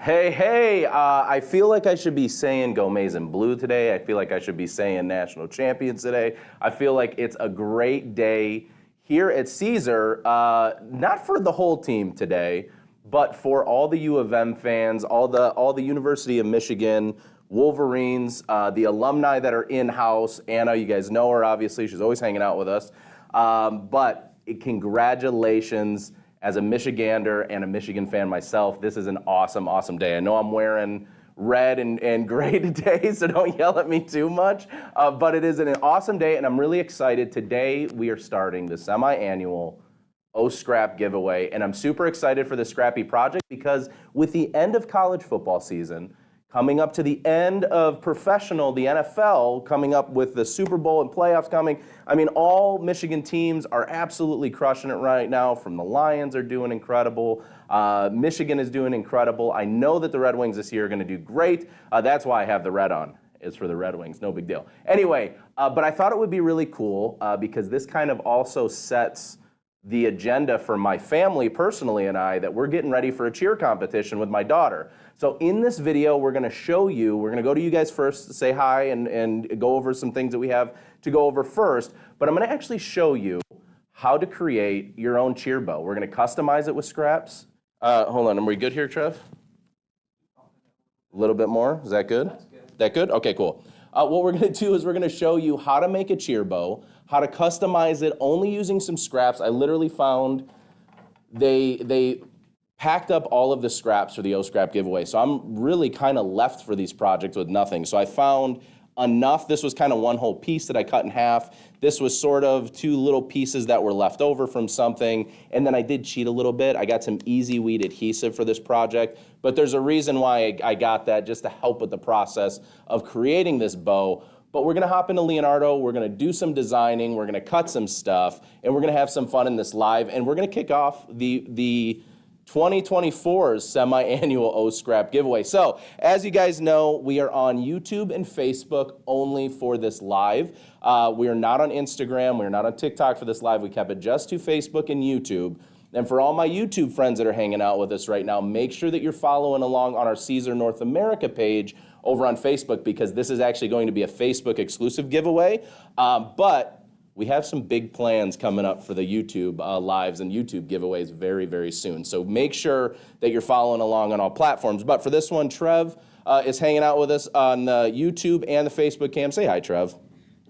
Hey, hey, I feel like I should be saying Go Maize and Blue today. I feel like I should be saying National Champions today. I feel like it's a great day here at Siser, not for the whole team today, but for all the U of M fans, all the University of Michigan Wolverines, the alumni that are in-house. Anna, you guys know her, obviously. She's always hanging out with us. But congratulations. As a Michigander and a Michigan fan myself, this is an awesome, awesome day. I know I'm wearing red and gray today, so don't yell at me too much. But it is an awesome day, and I'm really excited. Today, we are starting the semi-annual O-Scrap giveaway, and I'm super excited for the Scrappy project because with the end of college football season, coming up to the end of professional, the NFL, coming up with the Super Bowl and playoffs coming. I mean, all Michigan teams are absolutely crushing it right now. From the Lions are doing incredible. Michigan is doing incredible. I know that the Red Wings this year are going to do great. That's why I have the red on. It's for the Red Wings, no big deal. Anyway, but I thought it would be really cool because this kind of also sets the agenda for my family personally and I that we're getting ready for a cheer competition with my daughter. So in this video, we're gonna show you, we're gonna go to you guys first to say hi and go over some things that we have to go over first, but I'm gonna actually show you how to create your own cheer bow. We're gonna customize it with scraps. Hold on, are we good here, Trev? A little bit more, is that good? That's good. That good? Okay, cool. What we're gonna do is we're gonna show you how to make a cheer bow, how to customize it only using some scraps. I literally found they packed up all of the scraps for the O-Scrap giveaway. So I'm really kind of left for these projects with nothing. So I found enough. This was kind of one whole piece that I cut in half. This was sort of two little pieces that were left over from something. And then I did cheat a little bit. I got some Easy Weed adhesive for this project. But there's a reason why I got that, just to help with the process of creating this bow. But we're gonna hop into Leonardo, we're gonna do some designing, we're gonna cut some stuff, and we're gonna have some fun in this live, and we're gonna kick off the 2024's semi-annual O-Scrap giveaway. So, as you guys know, we are on YouTube and Facebook only for this live. We are not on Instagram, we are not on TikTok for this live. We kept it just to Facebook and YouTube. And for all my YouTube friends that are hanging out with us right now, make sure that you're following along on our Siser North America page over on Facebook, because this is actually going to be a Facebook exclusive giveaway. But we have some big plans coming up for the YouTube lives and YouTube giveaways very, very soon. So make sure that you're following along on all platforms. But for this one, Trev is hanging out with us on the YouTube and the Facebook cam. Say hi, Trev.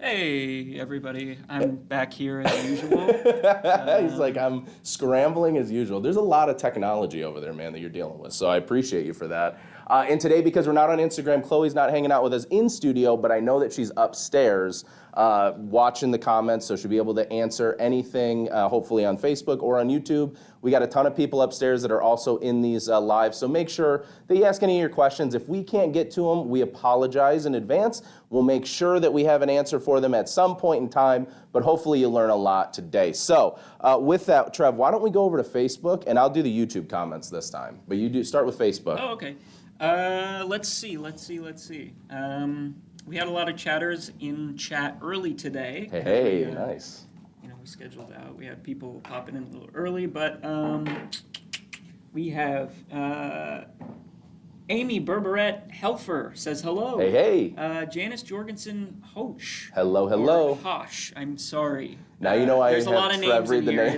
Hey, everybody. I'm back here as usual. He's like, I'm scrambling as usual. There's a lot of technology over there, man, that you're dealing with. So I appreciate you for that. And today, because we're not on Instagram, Chloe's not hanging out with us in studio, but I know that she's upstairs watching the comments, so she'll be able to answer anything, hopefully on Facebook or on YouTube. We got a ton of people upstairs that are also in these lives, so make sure that you ask any of your questions. If we can't get to them, we apologize in advance. We'll make sure that we have an answer for them at some point in time, but hopefully you'll learn a lot today. So with that, Trev, why don't we go over to Facebook, and I'll do the YouTube comments this time, but you do start with Facebook. Oh, okay. Let's see. We had a lot of chatters in chat early today. Hey, nice. You know, we scheduled out. We had people popping in a little early, but we have Amy Berberet Helfer says hello. Hey. Janice Jorgensen Hosh. Hello, hello. Or Hosh. I'm sorry. Now you know I there's have a lot of Trev names read in the here.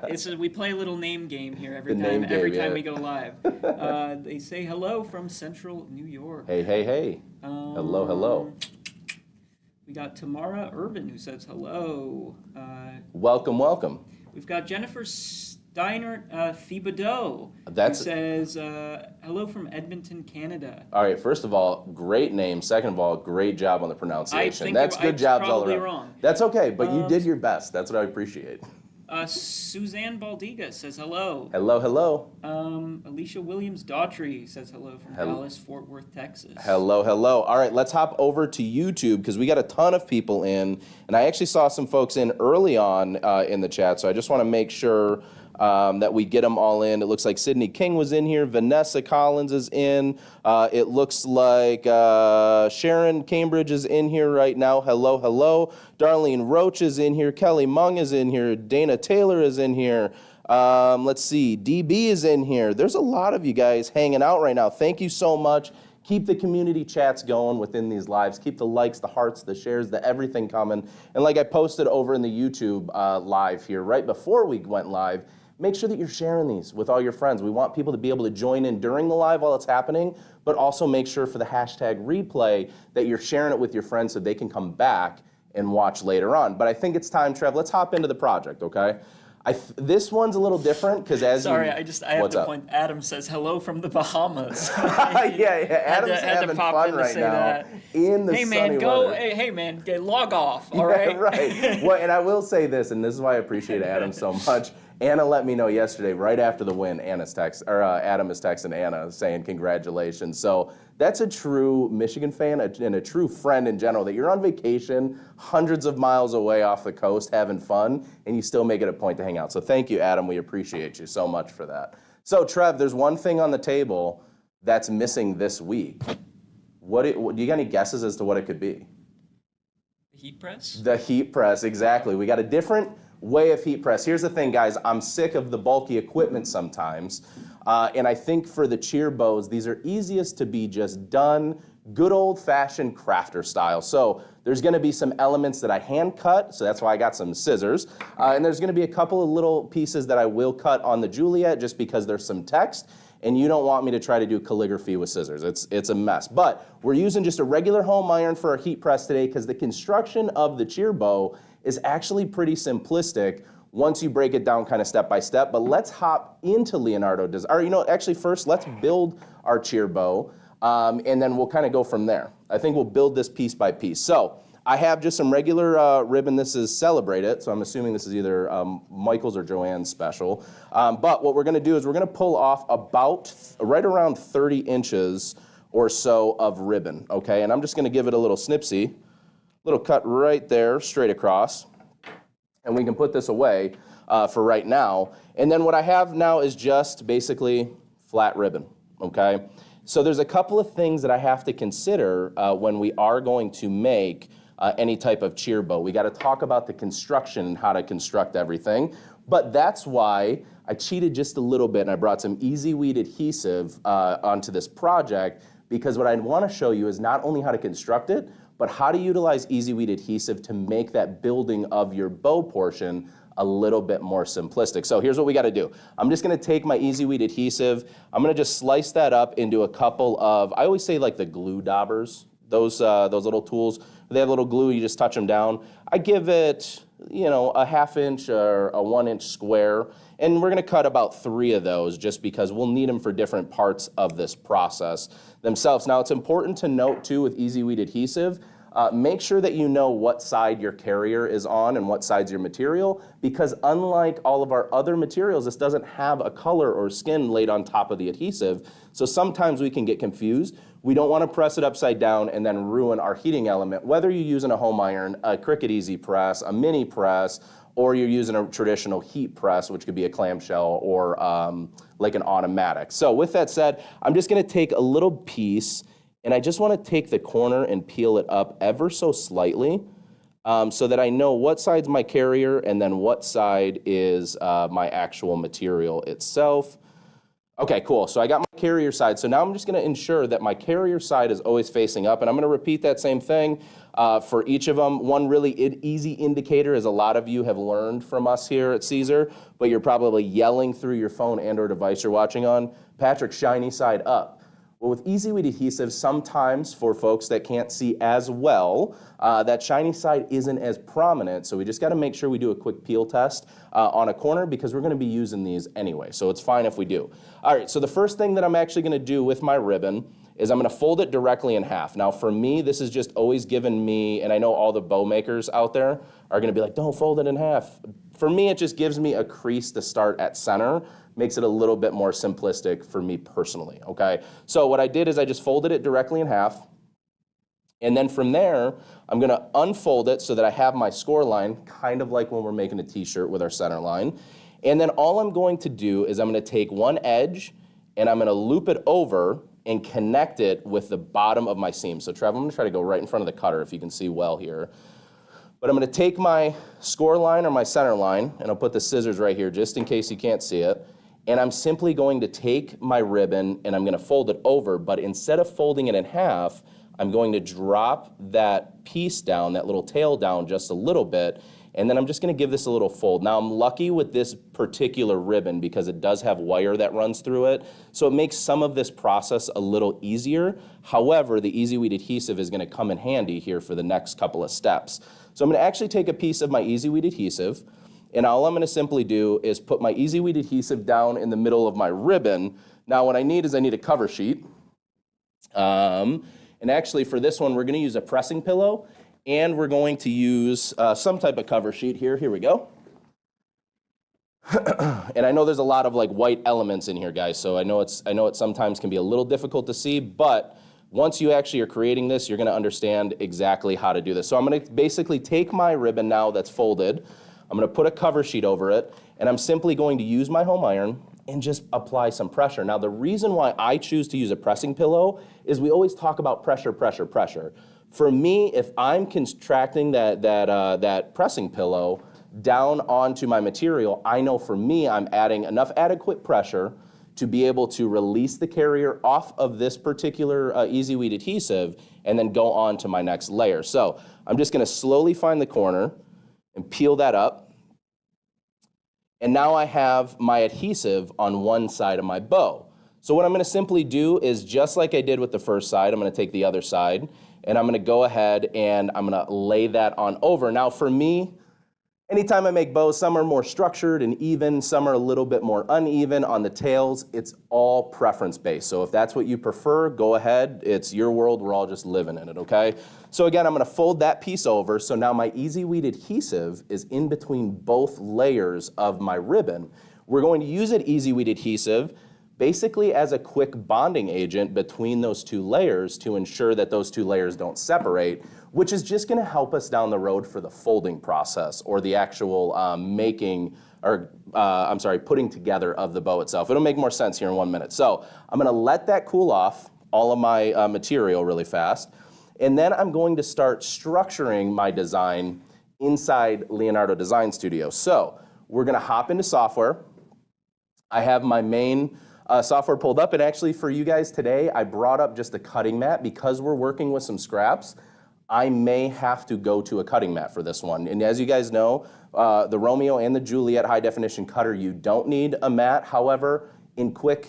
names. We play a little name game here every game, time we go live. They say hello from Central New York. Hey. Hello, hello. We got Tamara Urban who says hello. Welcome. We've got Jennifer Steiner Thibodeau That's who says hello from Edmonton, Canada. All right, first of all, great name. Second of all, great job on the pronunciation. That's good jobs all around. Wrong. That's okay, but you did your best. That's what I appreciate. Suzanne Baldiga says hello. Hello. Alicia Williams Daughtry says hello from Dallas, Fort Worth, Texas. Hello. All right, let's hop over to YouTube because we got a ton of people in, and I actually saw some folks in early on in the chat, so I just want to make sure that we get them all in. It looks like Sydney King was in here. Vanessa Collins is in. It looks like Sharon Cambridge is in here right now. Hello, hello. Darlene Roach is in here. Kelly Mung is in here. Dana Taylor is in here. Let's see. DB is in here. There's a lot of you guys hanging out right now. Thank you so much. Keep the community chats going within these lives. Keep the likes, the hearts, the shares, the everything coming. And like I posted over in the YouTube live here, right before we went live, make sure that you're sharing these with all your friends. We want people to be able to join in during the live while it's happening, but also make sure for the hashtag replay that you're sharing it with your friends so they can come back and watch later on. But I think it's time, Trev, let's hop into the project, okay? This one's a little different because I have to point. Adam says hello from the Bahamas. yeah. Adam's having fun right now in the sunny weather. Hey man, log off. All right. Right. Well, and I will say this, and this is why I appreciate Adam so much. Anna let me know yesterday, right after the win. Adam is texting Anna saying congratulations. So that's a true Michigan fan and a true friend in general, that you're on vacation hundreds of miles away off the coast having fun, and you still make it a point to hang out. So thank you, Adam. We appreciate you so much for that. So Trev, there's one thing on the table that's missing this week. Do you got any guesses as to what it could be? The heat press? The heat press, exactly. We got a different way of heat press. Here's the thing, guys. I'm sick of the bulky equipment sometimes. And I think for the cheer bows, these are easiest to be just done good old-fashioned crafter style. So there's going to be some elements that I hand cut, so that's why I got some scissors. And there's going to be a couple of little pieces that I will cut on the Juliet just because there's some text, and you don't want me to try to do calligraphy with scissors. It's a mess. But we're using just a regular home iron for our heat press today because the construction of the cheer bow is actually pretty simplistic once you break it down kind of step by step. But let's hop into Leonardo. Actually first, let's build our cheer bow, and then we'll kind of go from there. I think we'll build this piece by piece. So I have just some regular ribbon. This is Celebrate It, so I'm assuming this is either Michael's or Joanne's special. But what we're going to do is we're going to pull off about right around 30 inches or so of ribbon, okay? And I'm just going to give it a little snipsy. Little cut right there, straight across. And we can put this away for right now. And then what I have now is just basically flat ribbon, okay? So there's a couple of things that I have to consider when we are going to make any type of cheer bow. We got to talk about the construction and how to construct everything. But that's why I cheated just a little bit and I brought some Easy Weed adhesive onto this project, because what I want to show you is not only how to construct it, but how to utilize Easy Weed adhesive to make that building of your bow portion a little bit more simplistic. So here's what we got to do. I'm just going to take my Easy Weed adhesive. I'm going to just slice that up into a couple of, I always say like the glue daubers, those little tools. They have a little glue, you just touch them down. I give it, a 1/2 inch or a 1 inch square. And we're going to cut about 3 of those just because we'll need them for different parts of this process themselves. Now, it's important to note, too, with Easy Weed adhesive, make sure that you know what side your carrier is on and what side's your material, because unlike all of our other materials, this doesn't have a color or skin laid on top of the adhesive. So sometimes we can get confused. We don't want to press it upside down and then ruin our heating element, whether you're using a home iron, a Cricut Easy Press, a mini press, or you're using a traditional heat press, which could be a clamshell or like an automatic. So with that said, I'm just going to take a little piece, and I just want to take the corner and peel it up ever so slightly so that I know what side's my carrier and then what side is my actual material itself. Okay, cool. So I got my carrier side. So now I'm just going to ensure that my carrier side is always facing up. And I'm going to repeat that same thing for each of them. One really easy indicator, as a lot of you have learned from us here at Siser, but you're probably yelling through your phone and or device you're watching on, Patrick, shiny side up. Well, with Easy Weed adhesive, sometimes for folks that can't see as well, that shiny side isn't as prominent. So we just got to make sure we do a quick peel test on a corner, because we're going to be using these anyway. So it's fine if we do. All right, so the first thing that I'm actually going to do with my ribbon is I'm going to fold it directly in half. Now for me, this has just always given me, and I know all the bow makers out there are going to be like, don't fold it in half. For me, it just gives me a crease to start at center, makes it a little bit more simplistic for me personally, okay? So what I did is I just folded it directly in half, and then from there, I'm going to unfold it so that I have my score line, kind of like when we're making a t-shirt with our center line. And then all I'm going to do is I'm going to take one edge and I'm going to loop it over and connect it with the bottom of my seam. So Trev, I'm going to try to go right in front of the cutter if you can see well here. But I'm going to take my score line or my center line, and I'll put the scissors right here just in case you can't see it. And I'm simply going to take my ribbon and I'm going to fold it over, but instead of folding it in half, I'm going to drop that piece down, that little tail down just a little bit, and then I'm just going to give this a little fold. Now I'm lucky with this particular ribbon because it does have wire that runs through it, so it makes some of this process a little easier. However, the Easy Weed adhesive is going to come in handy here for the next couple of steps. So I'm going to actually take a piece of my Easy Weed adhesive, and all I'm going to simply do is put my Easy Weed adhesive down in the middle of my ribbon. Now what I need is I need a cover sheet. And actually for this one, we're going to use a pressing pillow, and we're going to use some type of cover sheet here. Here we go. And I know there's a lot of like white elements in here, guys, so I know it sometimes can be a little difficult to see, but once you actually are creating this, you're going to understand exactly how to do this. So I'm going to basically take my ribbon now that's folded, I'm going to put a cover sheet over it, and I'm simply going to use my home iron and just apply some pressure. Now the reason why I choose to use a pressing pillow is we always talk about pressure, pressure, pressure. For me, if I'm contracting that pressing pillow down onto my material, I know for me I'm adding enough adequate pressure to be able to release the carrier off of this particular Easy Weed adhesive and then go on to my next layer. So I'm just going to slowly find the corner and peel that up. And now I have my adhesive on one side of my bow. So what I'm going to simply do is just like I did with the first side, I'm going to take the other side and I'm going to go ahead and I'm going to lay that on over. Now for me, anytime I make bows, some are more structured and even, some are a little bit more uneven on the tails. It's all preference based. So if that's what you prefer, go ahead. It's your world. We're all just living in it, okay? So again, I'm going to fold that piece over. So now my Easy Weed adhesive is in between both layers of my ribbon. We're going to use that Easy Weed adhesive basically as a quick bonding agent between those two layers to ensure that those two layers don't separate, which is just going to help us down the road for the folding process or the actual putting together of the bow itself. It'll make more sense here in 1 minute. So I'm going to let that cool off, all of my material really fast, and then I'm going to start structuring my design inside Leonardo Design Studio. So we're going to hop into software. I have my main software pulled up, and actually for you guys today, I brought up just a cutting mat because we're working with some scraps. I may have to go to a cutting mat for this one. And as you guys know, the Romeo and the Juliet high definition cutter, you don't need a mat. However, in quick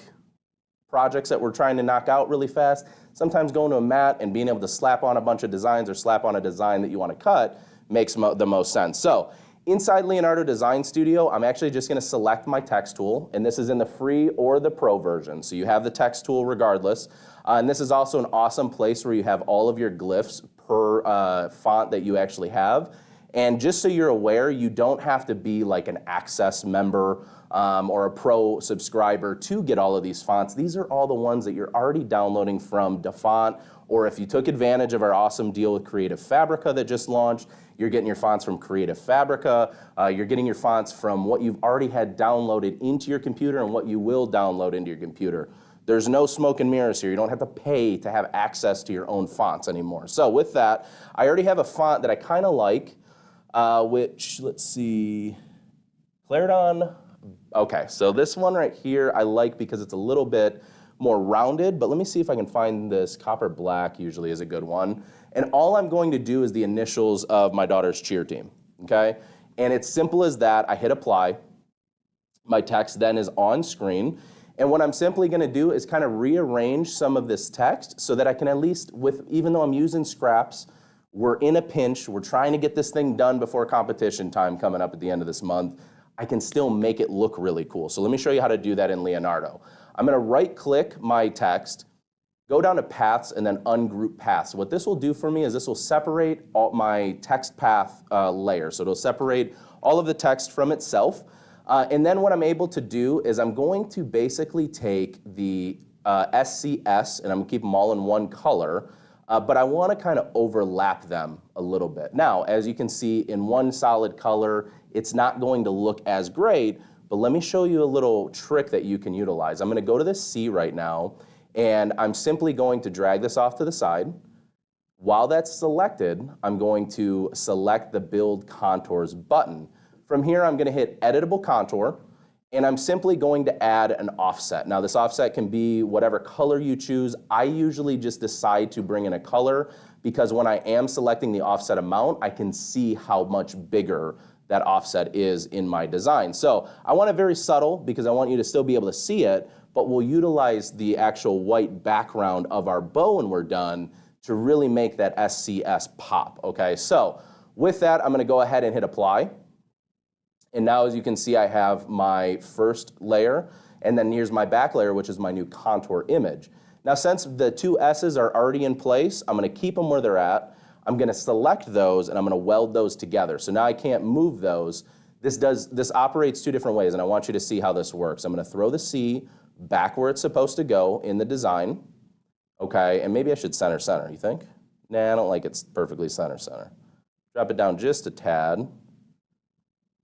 projects that we're trying to knock out really fast, sometimes going to a mat and being able to slap on a bunch of designs or slap on a design that you want to cut makes the most sense. So inside Leonardo Design Studio, I'm actually just going to select my text tool, and this is in the free or the pro version. So you have the text tool regardless. And this is also an awesome place where you have all of your glyphs per font that you actually have. And just so you're aware, you don't have to be like an Access member or a pro subscriber to get all of these fonts. These are all the ones that you're already downloading from DaFont, or if you took advantage of our awesome deal with Creative Fabrica that just launched, you're getting your fonts from Creative Fabrica. You're getting your fonts from what you've already had downloaded into your computer and what you will download into your computer. There's no smoke and mirrors here. You don't have to pay to have access to your own fonts anymore. So with that, I already have a font that I kind of like, which, let's see, Clarendon. Okay, so this one right here I like because it's a little bit more rounded, but let me see if I can find this. Copper Black usually is a good one. And all I'm going to do is the initials of my daughter's cheer team, okay? And it's simple as that. I hit apply. My text then is on screen. And what I'm simply going to do is kind of rearrange some of this text so that I can at least, even though I'm using scraps, we're in a pinch, we're trying to get this thing done before competition time coming up at the end of this month, I can still make it look really cool. So let me show you how to do that in Leonardo. I'm going to right-click my text, go down to paths, and then ungroup paths. What this will do for me is this will separate all my text path layer. So it'll separate all of the text from itself. And then what I'm able to do is I'm going to basically take the SCS, and I'm going to keep them all in one color, but I want to kind of overlap them a little bit. Now, as you can see, in one solid color, it's not going to look as great, but let me show you a little trick that you can utilize. I'm gonna go to this C right now, and I'm simply going to drag this off to the side. While that's selected, I'm going to select the Build Contours button. From here, I'm gonna hit Editable Contour, and I'm simply going to add an offset. Now, this offset can be whatever color you choose. I usually just decide to bring in a color because when I am selecting the offset amount, I can see how much bigger that offset is in my design. So I want it very subtle because I want you to still be able to see it, but we'll utilize the actual white background of our bow when we're done to really make that SCS pop, okay? So with that, I'm gonna go ahead and hit apply. And now as you can see, I have my first layer, and then here's my back layer, which is my new contour image. Now since the two S's are already in place, I'm gonna keep them where they're at. I'm gonna select those and I'm gonna weld those together. So now I can't move those. This operates two different ways, and I want you to see how this works. I'm gonna throw the C back where it's supposed to go in the design. Okay, and maybe I should center, you think? Nah, I don't like it's perfectly center. Drop it down just a tad.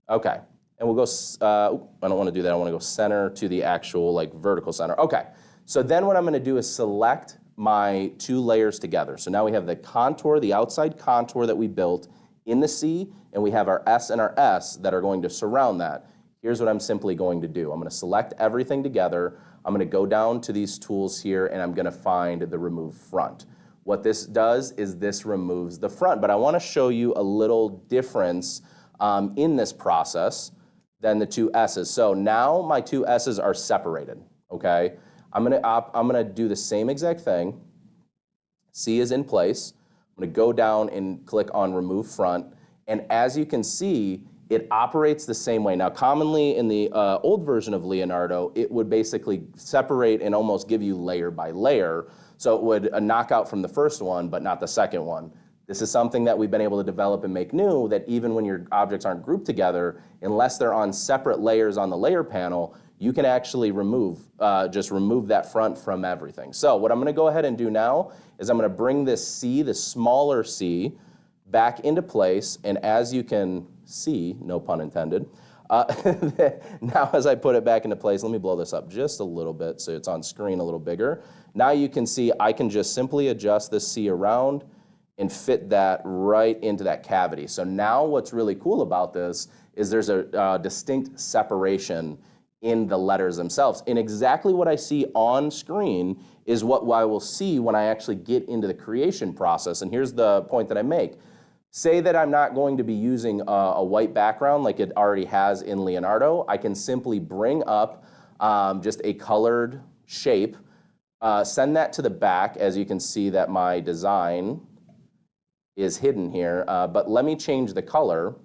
Okay, and we'll go, I don't wanna do that, I wanna go center to the actual like vertical center. Okay, so then what I'm gonna do is select my two layers together. So now we have the contour, the outside contour that we built in the C, and we have our S and our S that are going to surround that. Here's what I'm simply going to do. I'm gonna select everything together. I'm gonna go down to these tools here and I'm gonna find the remove front. What this does is this removes the front, but I wanna show you a little difference in this process than the two S's. So now my two S's are separated, okay? I'm gonna do the same exact thing. C is in place. I'm gonna go down and click on remove front, and as you can see, it operates the same way. Now, commonly in the old version of Leonardo, it would basically separate and almost give you layer by layer. So it would knock out from the first one, but not the second one. This is something that we've been able to develop and make new, that even when your objects aren't grouped together, unless they're on separate layers on the layer panel, you can actually just remove that front from everything. So what I'm gonna go ahead and do now is I'm gonna bring this C, the smaller C, back into place, and as you can see, no pun intended, now as I put it back into place, let me blow this up just a little bit so it's on screen a little bigger. Now you can see I can just simply adjust this C around and fit that right into that cavity. So now what's really cool about this is there's a distinct separation in the letters themselves. And exactly what I see on screen is what I will see when I actually get into the creation process. And here's the point that I make. Say that I'm not going to be using a white background like it already has in Leonardo. I can simply bring up just a colored shape, send that to the back, as you can see that my design is hidden here, but let me change the color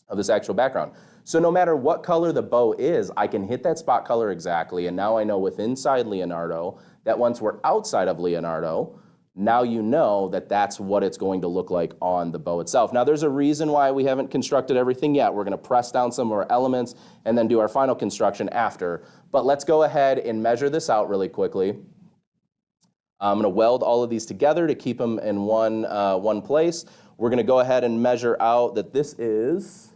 of this actual background. So no matter what color the bow is, I can hit that spot color exactly, and now I know with inside Leonardo that once we're outside of Leonardo, now you know that that's what it's going to look like on the bow itself. Now there's a reason why we haven't constructed everything yet. We're gonna press down some of our elements and then do our final construction after. But let's go ahead and measure this out really quickly. I'm gonna weld all of these together to keep them in one place. We're gonna go ahead and measure out that this is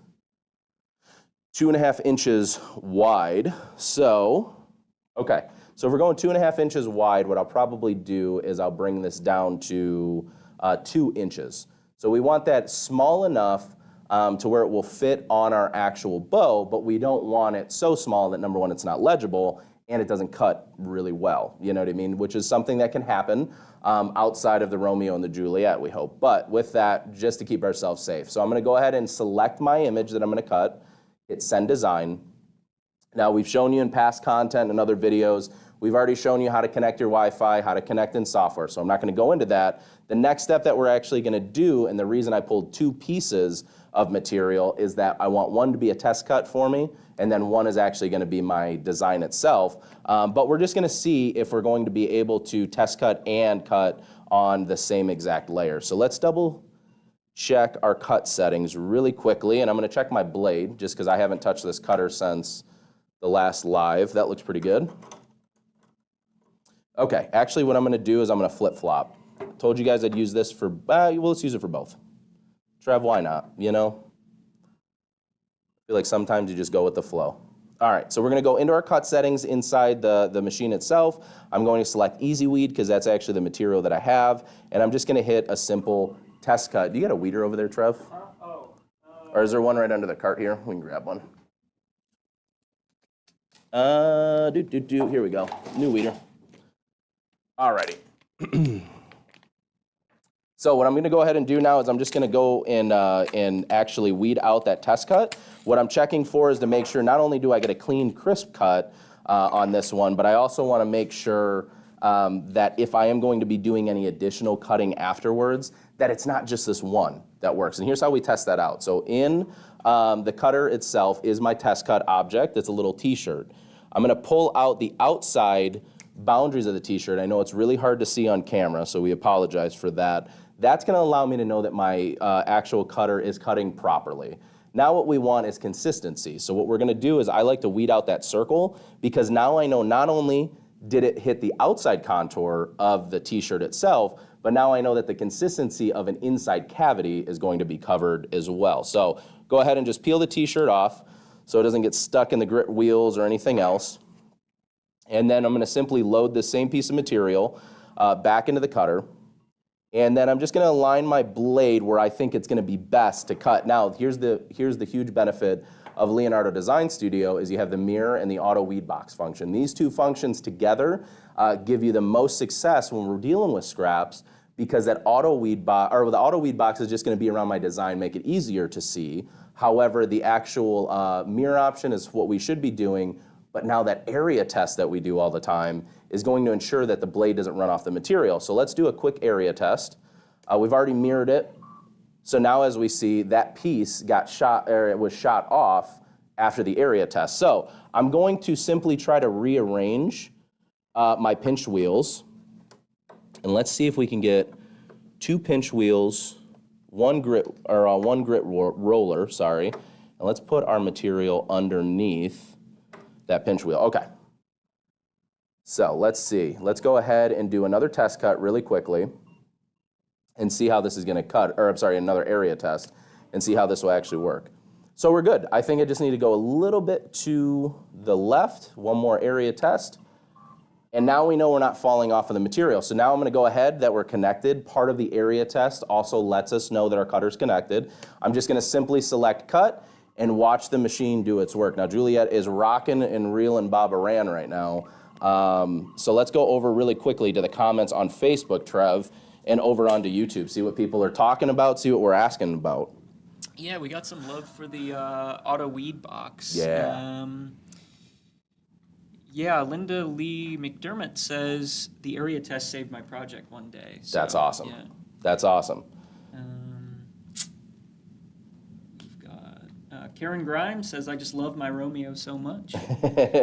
2.5 inches wide. So, okay. So if we're going 2.5 inches wide, what I'll probably do is I'll bring this down to 2 inches. So we want that small enough to where it will fit on our actual bow, but we don't want it so small that number one, it's not legible and it doesn't cut really well, you know what I mean? Which is something that can happen outside of the Romeo and the Juliet, we hope. But with that, just to keep ourselves safe. So I'm gonna go ahead and select my image that I'm gonna cut, hit send design. Now we've shown you in past content and other videos, we've already shown you how to connect your Wi-Fi, how to connect in software, so I'm not gonna go into that. The next step that we're actually gonna do, and the reason I pulled 2 pieces of material is that I want one to be a test cut for me, and then one is actually gonna be my design itself. But we're just gonna see if we're going to be able to test cut and cut on the same exact layer. So let's double check our cut settings really quickly, and I'm gonna check my blade, just because I haven't touched this cutter since the last live. That looks pretty good. Okay, actually what I'm gonna do is I'm gonna flip-flop. Told you guys I'd use this for, well, let's use it for both. Trev, why not, you know? I feel like sometimes you just go with the flow. All right, so we're gonna go into our cut settings inside the machine itself. I'm going to select Easy Weed because that's actually the material that I have, and I'm just gonna hit a simple test cut. Do you got a weeder over there, Trev? Or is there one right under the cart here? We can grab one. Here we go, new weeder. All righty. So what I'm gonna go ahead and do now is I'm just gonna go and actually weed out that test cut. What I'm checking for is to make sure not only do I get a clean, crisp cut on this one, but I also wanna make sure that if I am going to be doing any additional cutting afterwards, that it's not just this one that works. And here's how we test that out. So in the cutter itself is my test cut object. It's a little t-shirt. I'm gonna pull out the outside boundaries of the t-shirt. I know it's really hard to see on camera, so we apologize for that. That's gonna allow me to know that my actual cutter is cutting properly. Now what we want is consistency. So what we're gonna do is I like to weed out that circle because now I know not only did it hit the outside contour of the t-shirt itself, but now I know that the consistency of an inside cavity is going to be covered as well. So go ahead and just peel the t-shirt off so it doesn't get stuck in the grit wheels or anything else. And then I'm gonna simply load the same piece of material back into the cutter. And then I'm just gonna align my blade where I think it's gonna be best to cut. Now, here's the huge benefit of Leonardo Design Studio is you have the mirror and the auto weed box function. These two functions together give you the most success when we're dealing with scraps because that auto weed box, or the auto weed box is just gonna be around my design, make it easier to see. However, the actual mirror option is what we should be doing, but now that area test that we do all the time is going to ensure that the blade doesn't run off the material. So let's do a quick area test. We've already mirrored it. So now as we see, that piece got shot, or it was shot off after the area test. So I'm going to simply try to rearrange my pinch wheels. And let's see if we can get 2 pinch wheels, one grit roller, sorry. And let's put our material underneath that pinch wheel. Okay. So let's see. Let's go ahead and do another test cut really quickly and see how this is gonna cut, or I'm sorry, another area test and see how this will actually work. So we're good. I think I just need to go a little bit to the left, one more area test. And now we know we're not falling off of the material. So now I'm gonna go ahead that we're connected. Part of the area test also lets us know that our cutter's connected. I'm just gonna simply select cut and watch the machine do its work. Now Juliet is rocking and reeling Bob Aran right now. So let's go over really quickly to the comments on Facebook, Trev, and over onto YouTube. See what people are talking about, see what we're asking about. Yeah, we got some love for the auto weed box. Yeah. Yeah, Linda Lee McDermott says the area test saved my project one day. So, That's awesome. Yeah. That's awesome. We've got Karen Grimes says, I just love my Romeo so much.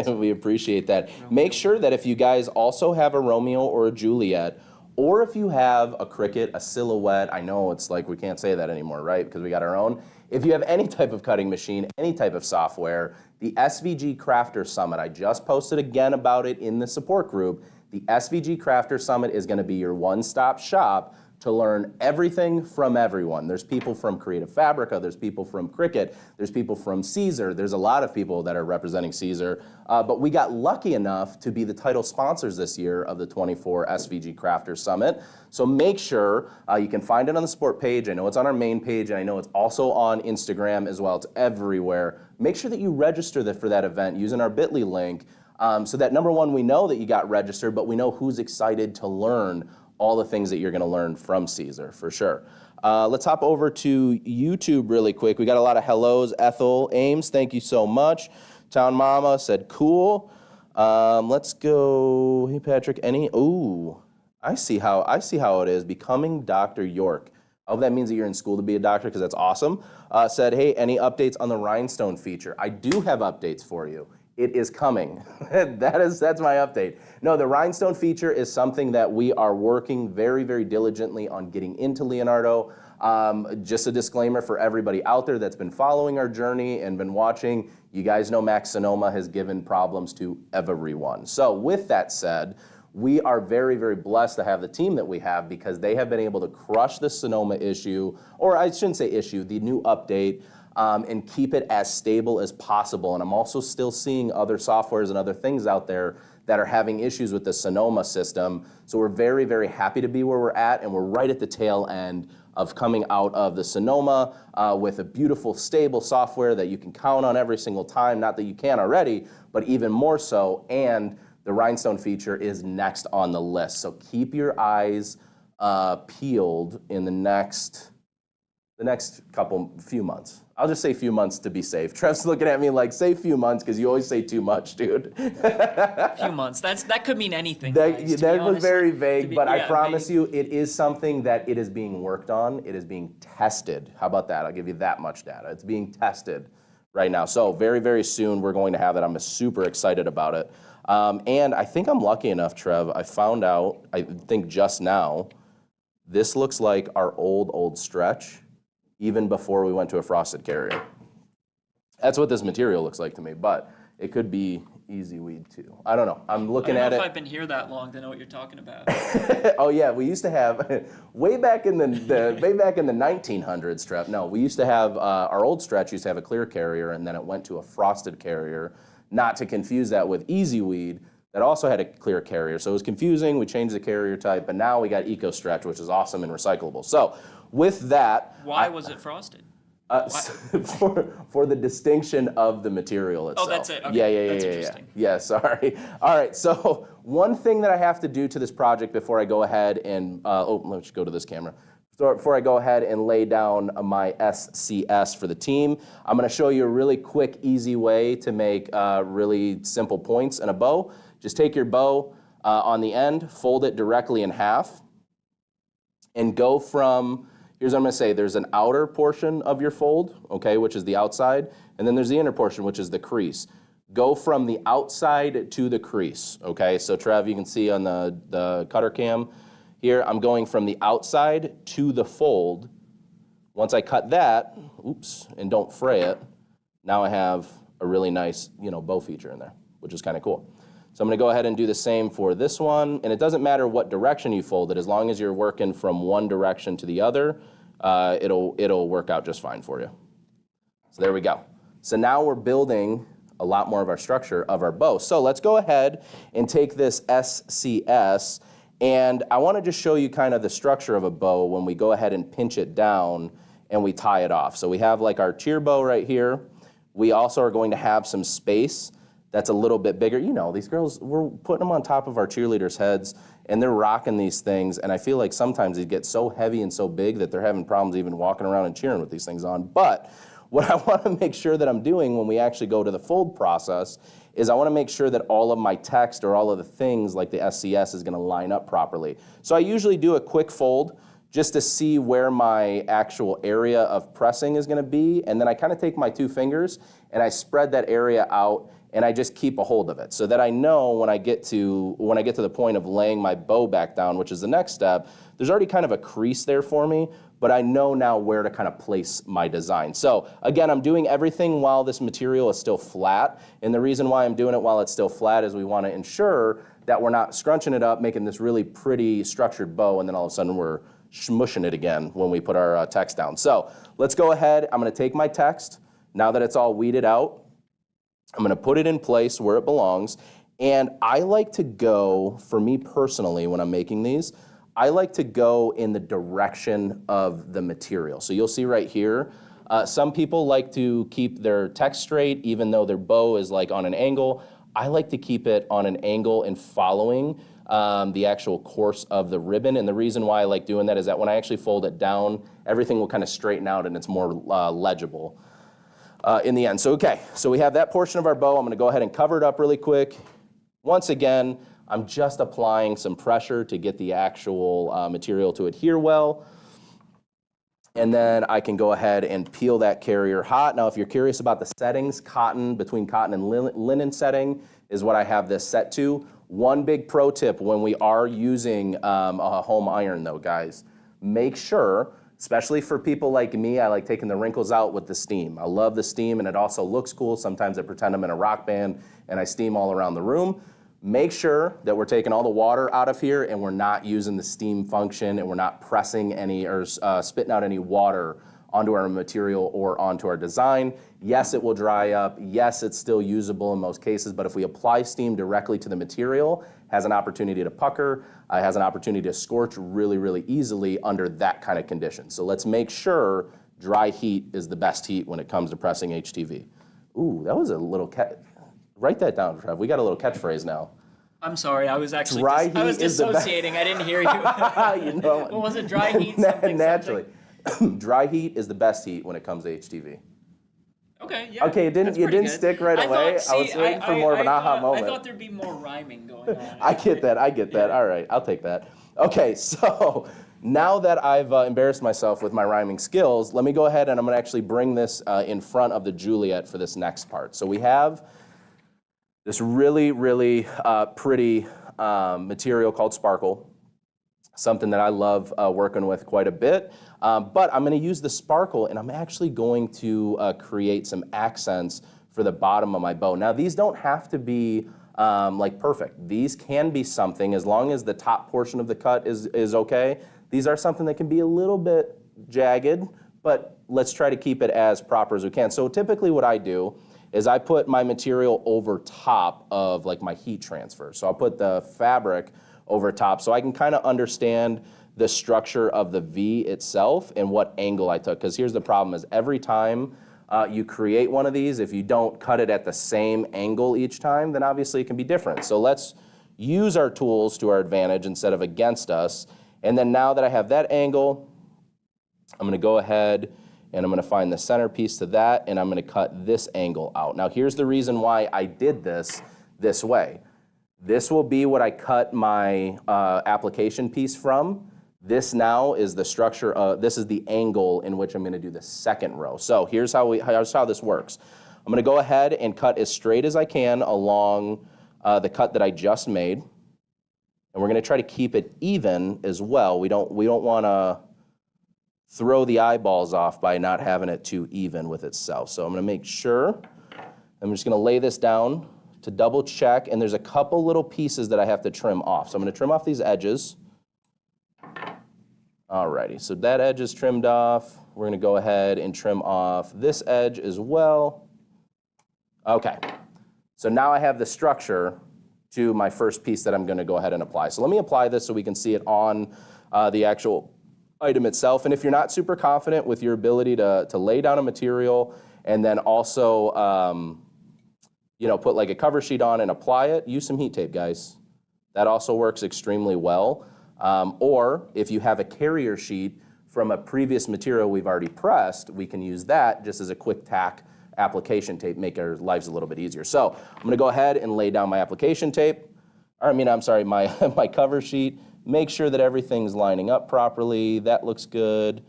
We appreciate that. Make sure that if you guys also have a Romeo or a Juliet, or if you have a Cricut, a Silhouette, I know it's like we can't say that anymore, right? Because we got our own. If you have any type of cutting machine, any type of software, the SVG Crafter Summit, I just posted again about it in the support group. The SVG Crafter Summit is gonna be your one-stop shop to learn everything from everyone. There's people from Creative Fabrica, there's people from Cricut, there's people from Siser, there's a lot of people that are representing Siser, but we got lucky enough to be the title sponsors this year of the 24 SVG Crafter Summit. So make sure, you can find it on the support page, I know it's on our main page, and I know it's also on Instagram as well, it's everywhere. Make sure that you register for that event using our bit.ly link, so that number one, we know that you got registered, but we know who's excited to learn all the things that you're gonna learn from Siser, for sure. Let's hop over to YouTube really quick. We got a lot of hellos. Ethel Ames, thank you so much. Town Mama said, cool. Let's go, hey Patrick, I see how it is, becoming Dr. York. I hope that means that you're in school to be a doctor, because that's awesome. Said, hey, any updates on the rhinestone feature? I do have updates for you. It is coming. That's my update. No, the rhinestone feature is something that we are working very, very diligently on getting into Leonardo. Just a disclaimer for everybody out there that's been following our journey and been watching, you guys know Max Sonoma has given problems to everyone. So with that said, we are very, very blessed to have the team that we have, because they have been able to crush the Sonoma issue, or I shouldn't say issue, the new update. and keep it as stable as possible. And I'm also still seeing other softwares and other things out there that are having issues with the Sonoma system. So we're very, very happy to be where we're at, and we're right at the tail end of coming out of the Sonoma with a beautiful, stable software that you can count on every single time. Not that you can already, but even more so. And the rhinestone feature is next on the list. So keep your eyes peeled in the next few months. I'll just say few months to be safe. Trev's looking at me like, say few months, because you always say too much, dude. Few months. That could mean anything. That was honest, very vague, but I yeah, promise you, it is something that it is being worked on. It is being tested. How about that? I'll give you that much data. It's being tested right now. So very, very soon, we're going to have it. I'm super excited about it. And I think I'm lucky enough, Trev, I found out, I think just now, this looks like our old stretch, even before we went to a frosted carrier. That's what this material looks like to me, but it could be easy weed too. I don't know. I'm looking at it. I don't know if I've been here that long to know what you're talking about. Oh yeah, we used to have way back in the 1900s, Trev. No, we used to have our old stretch used to have a clear carrier, and then it went to a frosted carrier. Not to confuse that with easy weed, that also had a clear carrier. So it was confusing. We changed the carrier type, but now we got Eco Stretch, which is awesome and recyclable. So with that, why was it frosted? For the distinction of the material itself. Oh, that's it. Okay. Yeah. That's interesting. Yeah, sorry. All right, so one thing that I have to do to this project before I go ahead and, let's go to this camera. Before I go ahead and lay down my SCS for the team, I'm gonna show you a really quick, easy way to make really simple points in a bow. Just take your bow on the end, fold it directly in half, and go from, here's what I'm gonna say, there's an outer portion of your fold, okay, which is the outside, and then there's the inner portion, which is the crease. Go from the outside to the crease, okay? So Trev, you can see on the cutter cam here, I'm going from the outside to the fold. Once I cut that, oops, and don't fray it, now I have a really nice, bow feature in there, which is kind of cool. So I'm gonna go ahead and do the same for this one, and it doesn't matter what direction you fold it, as long as you're working from one direction to the other, it'll work out just fine for you. So there we go. So now we're building a lot more of our structure of our bow. So let's go ahead and take this SCS, and I wanna just show you kind of the structure of a bow when we go ahead and pinch it down and we tie it off. So we have like our cheer bow right here. We also are going to have some space that's a little bit bigger. These girls, we're putting them on top of our cheerleaders' heads, and they're rocking these things, and I feel like sometimes they get so heavy and so big that they're having problems even walking around and cheering with these things on. But what I want to make sure that I'm doing when we actually go to the fold process is I want to make sure that all of my text or all of the things like the SCS is going to line up properly. So I usually do a quick fold just to see where my actual area of pressing is going to be, and then I kind of take my two fingers and I spread that area out, and I just keep a hold of it so that I know when I get to the point of laying my bow back down, which is the next step, there's already kind of a crease there for me, but I know now where to kind of place my design. So again, I'm doing everything while this material is still flat, and the reason why I'm doing it while it's still flat is we want to ensure that we're not scrunching it up, making this really pretty structured bow, and then all of a sudden we're smushing it again when we put our text down. So let's go ahead. I'm going to take my text, now that it's all weeded out, I'm going to put it in place where it belongs, and I like to go, for me personally, when I'm making these, I like to go in the direction of the material. So you'll see right here, some people like to keep their text straight even though their bow is like on an angle. I like to keep it on an angle and following the actual course of the ribbon, and the reason why I like doing that is that when I actually fold it down, everything will kind of straighten out and it's more legible in the end. So okay, so we have that portion of our bow. I'm going to go ahead and cover it up really quick. Once again, I'm just applying some pressure to get the actual material to adhere well. And then I can go ahead and peel that carrier hot. Now, if you're curious about the settings, between cotton and linen setting is what I have this set to. One big pro tip when we are using a home iron though, guys, make sure, especially for people like me, I like taking the wrinkles out with the steam. I love the steam, and it also looks cool. Sometimes I pretend I'm in a rock band and I steam all around the room. Make sure that we're taking all the water out of here and we're not using the steam function and we're not pressing any or spitting out any water onto our material or onto our design. Yes, it will dry up. Yes, it's still usable in most cases, but if we apply steam directly to the material, has an opportunity to pucker, has an opportunity to scorch really, really easily under that kind of condition. So let's make sure dry heat is the best heat when it comes to pressing HTV. Ooh, that was a little write that down, Trev. We got a little catchphrase now. I'm sorry, I was actually I was dissociating. I didn't hear you. You know, What was it? Dry heat? Something, naturally. Dry heat is the best heat when it comes to HTV. Okay, yeah. Okay, it didn't stick right away. I was waiting for more of an aha moment. I thought there'd be more rhyming going on. I get that. Yeah. All right, I'll take that. Okay, so now that I've embarrassed myself with my rhyming skills, let me go ahead and I'm going to actually bring this in front of the Juliet for this next part. So we have this really, really pretty material called sparkle, something that I love working with quite a bit. But I'm going to use the sparkle, and I'm actually going to create some accents for the bottom of my bow. Now, these don't have to be like perfect. These can be something, as long as the top portion of the cut is okay. These are something that can be a little bit jagged, but let's try to keep it as proper as we can. So typically what I do is I put my material over top of like my heat transfer. So I'll put the fabric over top so I can kind of understand the structure of the V itself and what angle I took. Because here's the problem is every time you create one of these, if you don't cut it at the same angle each time, then obviously it can be different. So let's use our tools to our advantage instead of against us. And then now that I have that angle, I'm going to go ahead and I'm going to find the centerpiece to that, and I'm going to cut this angle out. Now here's the reason why I did this way. This will be what I cut my application piece from. This now is the structure, this is the angle in which I'm going to do the second row. So here's how this works. I'm going to go ahead and cut as straight as I can along the cut that I just made. And we're going to try to keep it even as well. We don't want to throw the eyeballs off by not having it too even with itself. So I'm going to make sure, I'm just going to lay this down to double check, and there's a couple little pieces that I have to trim off. So I'm going to trim off these edges. Alrighty, so that edge is trimmed off. We're going to go ahead and trim off this edge as well. Okay, so now I have the structure to my first piece that I'm going to go ahead and apply. So let me apply this so we can see it on the actual item itself. And if you're not super confident with your ability to lay down a material and then also put like a cover sheet on and apply it, use some heat tape, guys. That also works extremely well. Or if you have a carrier sheet from a previous material we've already pressed, we can use that just as a quick tack application tape, make our lives a little bit easier. So I'm going to go ahead and lay down my application tape. My cover sheet. Make sure that everything's lining up properly. That looks good,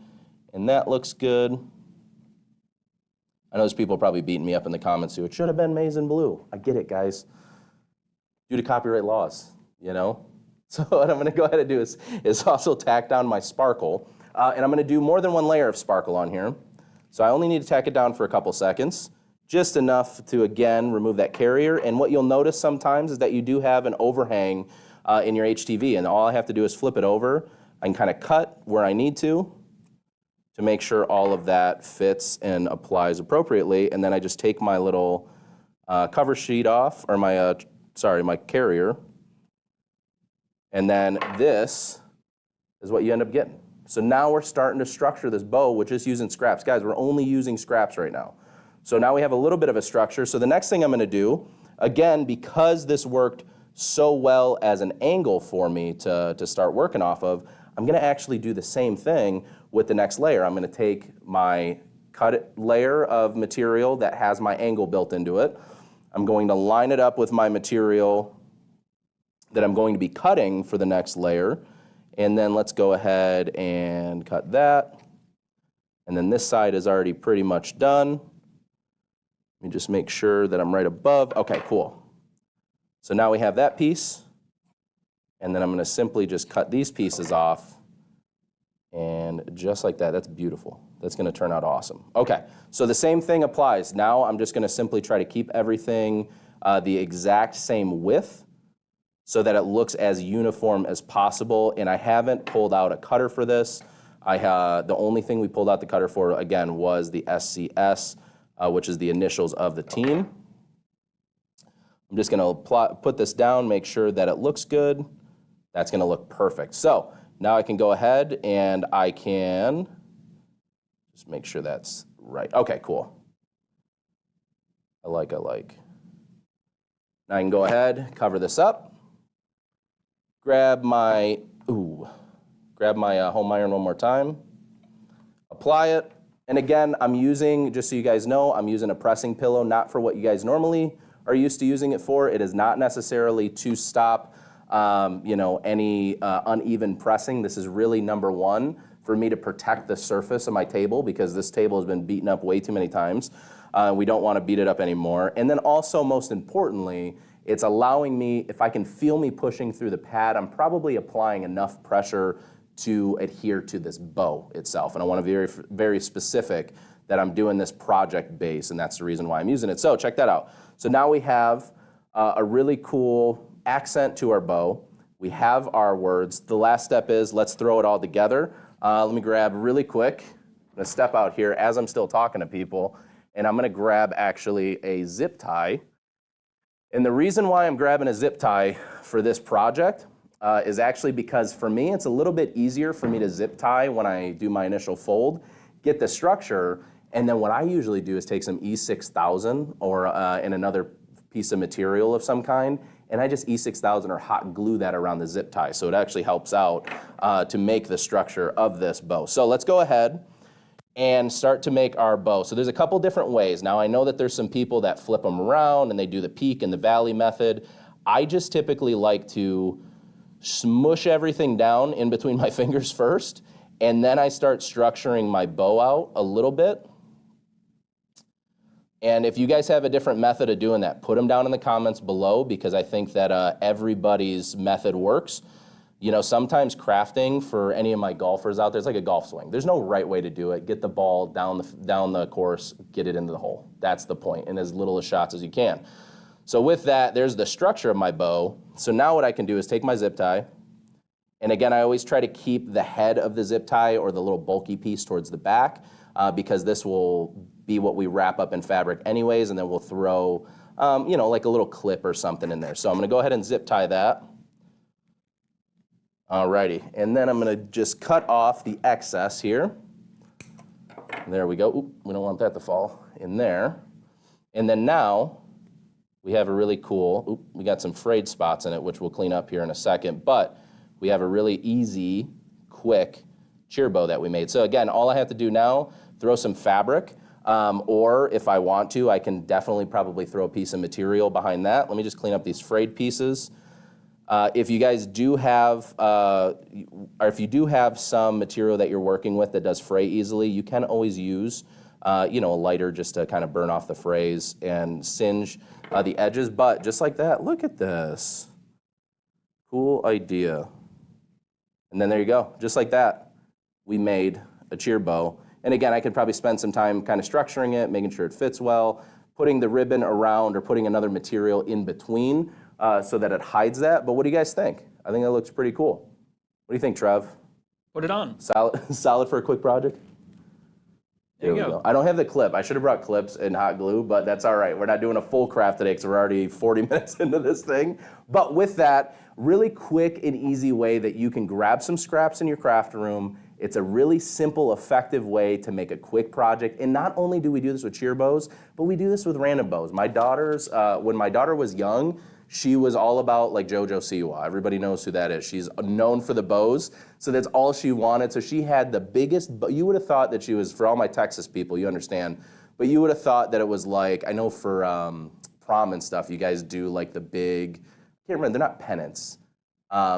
and that looks good. I know there's people probably beating me up in the comments too. It should have been maize and blue. I get it, guys. Due to copyright laws, you know? So what I'm going to go ahead and do is also tack down my sparkle. And I'm going to do more than one layer of sparkle on here. So I only need to tack it down for a couple seconds, just enough to, again, remove that carrier. And what you'll notice sometimes is that you do have an overhang in your HTV, and all I have to do is flip it over. I can kind of cut where I need to make sure all of that fits and applies appropriately. And then I just take my little cover sheet off, or my carrier. And then this is what you end up getting. So now we're starting to structure this bow with just using scraps. Guys, we're only using scraps right now. So now we have a little bit of a structure. So the next thing I'm going to do, again, because this worked so well as an angle for me to start working off of, I'm going to actually do the same thing with the next layer. I'm going to take my cut layer of material that has my angle built into it. I'm going to line it up with my material that I'm going to be cutting for the next layer. And then let's go ahead and cut that. And then this side is already pretty much done. Let me just make sure that I'm right above. Okay, cool. So now we have that piece. And then I'm going to simply just cut these pieces off. And just like that, that's beautiful. That's going to turn out awesome. Okay, so the same thing applies. Now I'm just going to simply try to keep everything the exact same width, so that it looks as uniform as possible. And I haven't pulled out a cutter for this. The only thing we pulled out the cutter for, again, was the SCS, which is the initials of the team. I'm just going to put this down, make sure that it looks good. That's going to look perfect. So now I can go ahead and I can just make sure that's right. Okay, cool. I like. Now I can go ahead, cover this up, grab my home iron one more time, apply it, and again, I'm using, just so you guys know, I'm using a pressing pillow, not for what you guys normally are used to using it for. It is not necessarily to stop any uneven pressing. This is really number one for me to protect the surface of my table because this table has been beaten up way too many times. We don't want to beat it up anymore. And then also, most importantly, it's allowing me, if I can feel me pushing through the pad, I'm probably applying enough pressure to adhere to this bow itself. And I want to be very, very specific that I'm doing this project base, and that's the reason why I'm using it. So check that out. So now we have a really cool accent to our bow. We have our words. The last step is let's throw it all together. Let me grab really quick. I'm going to step out here as I'm still talking to people, and I'm going to grab actually a zip tie. And the reason why I'm grabbing a zip tie for this project is actually because for me, it's a little bit easier for me to zip tie when I do my initial fold, get the structure, and then what I usually do is take some E6000 or in another piece of material of some kind, and I just E6000 or hot glue that around the zip tie. So it actually helps out to make the structure of this bow. So let's go ahead and start to make our bow. So there's a couple different ways. Now I know that there's some people that flip them around and they do the peak and the valley method. I just typically like to smush everything down in between my fingers first, and then I start structuring my bow out a little bit. And if you guys have a different method of doing that, put them down in the comments below because I think that everybody's method works. You know, sometimes crafting for any of my golfers out there, it's like a golf swing. There's no right way to do it. Get the ball down the course, get it into the hole. That's the point, and as little shots as you can. So with that, there's the structure of my bow. So now what I can do is take my zip tie, and again, I always try to keep the head of the zip tie or the little bulky piece towards the back because this will be what we wrap up in fabric anyways, and then we'll throw, like a little clip or something in there. So I'm gonna go ahead and zip tie that. Alrighty, and then I'm gonna just cut off the excess here. There we go. Oop, we don't want that to fall in there. And then now, we have a really cool, we got some frayed spots in it, which we'll clean up here in a second, but we have a really easy, quick cheer bow that we made. So again, all I have to do now, throw some fabric, or if I want to, I can definitely probably throw a piece of material behind that. Let me just clean up these frayed pieces. If you guys do have, or if you do have some material that you're working with that does fray easily, you can always use, a lighter just to kind of burn off the frays and singe the edges. But just like that, look at this. Cool idea. And then there you go. Just like that, we made a cheer bow. And again, I could probably spend some time kind of structuring it, making sure it fits well, putting the ribbon around or putting another material in between so that it hides that. But what do you guys think? I think that looks pretty cool. What do you think, Trev? Put it on. Solid for a quick project? There you go. I don't have the clip. I should have brought clips and hot glue, but that's all right. We're not doing a full craft today because we're already 40 minutes into this thing. But with that, really quick and easy way that you can grab some scraps in your craft room. It's a really simple, effective way to make a quick project. And not only do we do this with cheer bows, but we do this with random bows. My daughter's, when my daughter was young, she was all about like JoJo Siwa. Everybody knows who that is. She's known for the bows, so that's all she wanted. So she had the biggest, you would have thought that she was, for all my Texas people, you understand, but you would have thought that it was like, I know for prom and stuff, you guys do like the big, I can't remember, they're not pennants.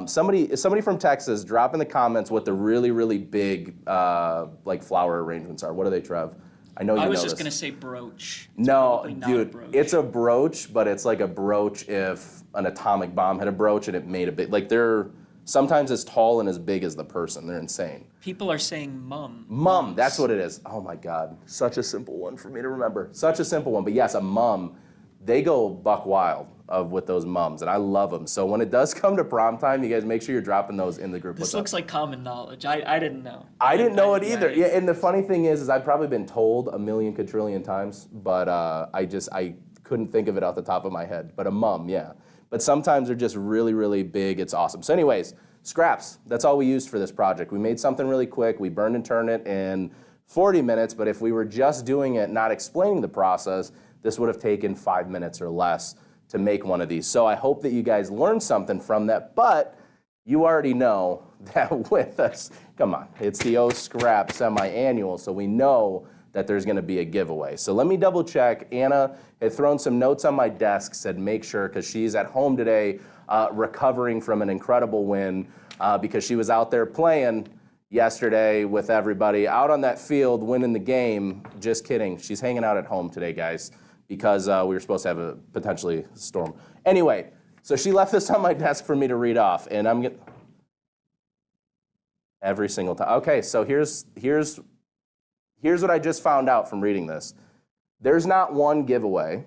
Somebody from Texas, drop in the comments what the really, really big like flower arrangements are. What are they, Trev? I know you know this. I was just going to say brooch. No, dude, it's a brooch, but it's like a brooch if an atomic bomb had a brooch and it made a bit, like they're sometimes as tall and as big as the person. They're insane. People are saying mum. Mum, that's what it is. Oh my God, such a simple one for me to remember. Such a simple one, but yes, a mum, they go buck wild. with those mums, and I love them. So when it does come to prom time, you guys make sure you're dropping those in the group. This looks like common knowledge. I didn't know. I didn't know it either. Yeah, and the funny thing is I've probably been told a million quadrillion times, but I couldn't think of it off the top of my head. But a mum, yeah. But sometimes they're just really, really big. It's awesome. So anyways, scraps. That's all we used for this project. We made something really quick. We burned and turned it in 40 minutes, but if we were just doing it, not explaining the process, this would have taken 5 minutes or less to make one of these. So I hope that you guys learned something from that, but you already know that with us, come on, it's the O Scrap semi-annual, so we know that there's gonna be a giveaway. So let me double check. Anna had thrown some notes on my desk, said make sure, because she's at home today recovering from an incredible win because she was out there playing yesterday with everybody out on that field winning the game. Just kidding. She's hanging out at home today, guys, because we were supposed to have a potentially storm. Anyway, so she left this on my desk for me to read off, and I'm gonna every single time. Okay, so here's what I just found out from reading this. There's not one giveaway,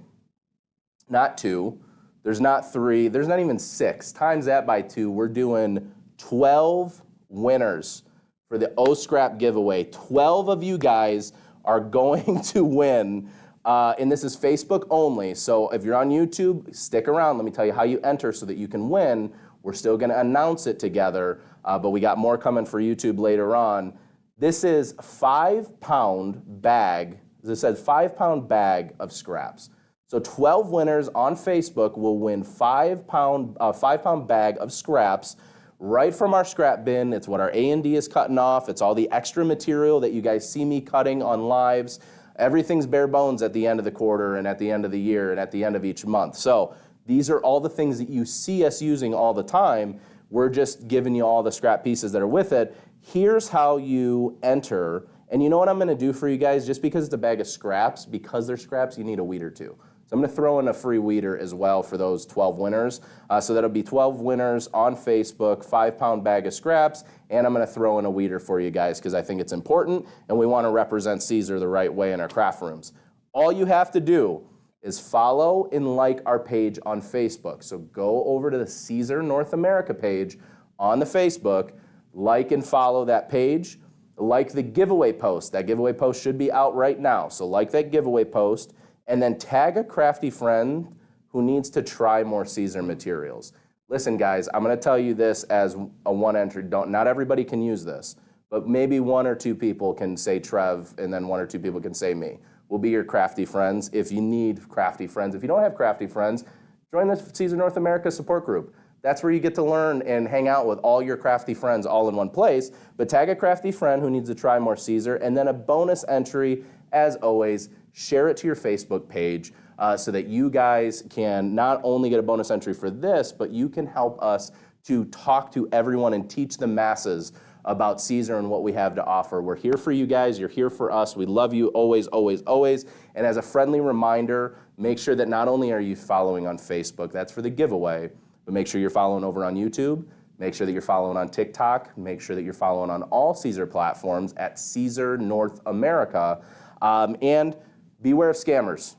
not two, there's not three, there's not even six. Times that by two, we're doing 12 winners for the O-Scrap giveaway. 12 of you guys are going to win, and this is Facebook only, so if you're on YouTube, stick around. Let me tell you how you enter so that you can win. We're still gonna announce it together, but we got more coming for YouTube later on. This is 5-pound bag, as it says, 5-pound bag of scraps. So 12 winners on Facebook will win 5-pound bag of scraps right from our scrap bin. It's what our A&D is cutting off. It's all the extra material that you guys see me cutting on lives. Everything's bare bones at the end of the quarter and at the end of the year and at the end of each month. So these are all the things that you see us using all the time. We're just giving you all the scrap pieces that are with it. Here's how you enter. And you know what I'm gonna do for you guys? Just because it's a bag of scraps, because they're scraps, you need a weeder too. So I'm gonna throw in a free weeder as well for those 12 winners. So that'll be 12 winners on Facebook, 5-pound bag of scraps, and I'm gonna throw in a weeder for you guys because I think it's important and we wanna represent Siser the right way in our craft rooms. All you have to do is follow and like our page on Facebook. So go over to the Siser North America page on the Facebook, like and follow that page, like the giveaway post. That giveaway post should be out right now. So like that giveaway post, and then tag a crafty friend who needs to try more Siser materials. Listen, guys, I'm gonna tell you this as a one entry. Not everybody can use this, but maybe 1 or 2 people can say Trev, and then 1 or 2 people can say me. We'll be your crafty friends if you need crafty friends. If you don't have crafty friends, join the Siser North America support group. That's where you get to learn and hang out with all your crafty friends all in one place. But tag a crafty friend who needs to try more Siser, and then a bonus entry, as always, share it to your Facebook page so that you guys can not only get a bonus entry for this, but you can help us to talk to everyone and teach the masses about Siser and what we have to offer. We're here for you guys. You're here for us. We love you always, always, always. And as a friendly reminder, make sure that not only are you following on Facebook, that's for the giveaway, but make sure you're following over on YouTube. Make sure that you're following on TikTok. Make sure that you're following on all Siser platforms at Siser North America. And beware of scammers.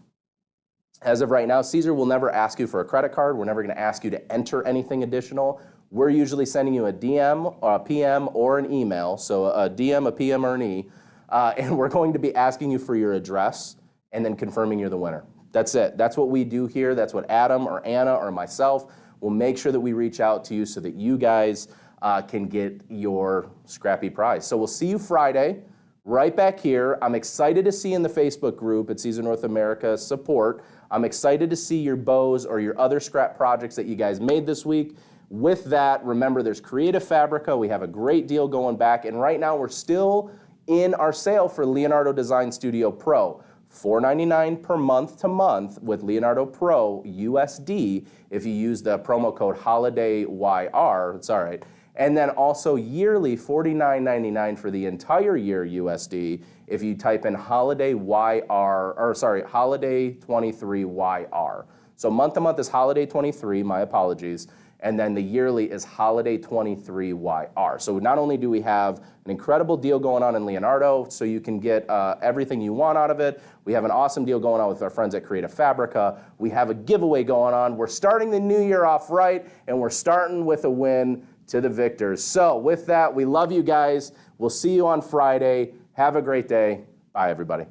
As of right now, Siser will never ask you for a credit card. We're never going to ask you to enter anything additional. We're usually sending you a DM, or a PM, or an email. So a DM, a PM, or an E. And we're going to be asking you for your address and then confirming you're the winner. That's it. That's what we do here. That's what Adam or Anna or myself will make sure that we reach out to you so that you guys can get your scrappy prize. So we'll see you Friday, right back here. I'm excited to see in the Facebook group at Siser North America support. I'm excited to see your bows or your other scrap projects that you guys made this week. With that, remember there's Creative Fabrica. We have a great deal going back, and right now we're still in our sale for Leonardo Design Studio Pro. $4.99 per month to month with Leonardo Pro USD if you use the promo code HOLIDAYYR. It's all right. And then also yearly $49.99 for the entire year USD if you type in Holiday 23YR. So month to month is Holiday 23, my apologies. And then the yearly is Holiday 23YR. So not only do we have an incredible deal going on in Leonardo, so you can get everything you want out of it. We have an awesome deal going on with our friends at Creative Fabrica. We have a giveaway going on. We're starting the new year off right, and we're starting with a win to the victors. So with that, we love you guys. We'll see you on Friday. Have a great day. Bye, everybody.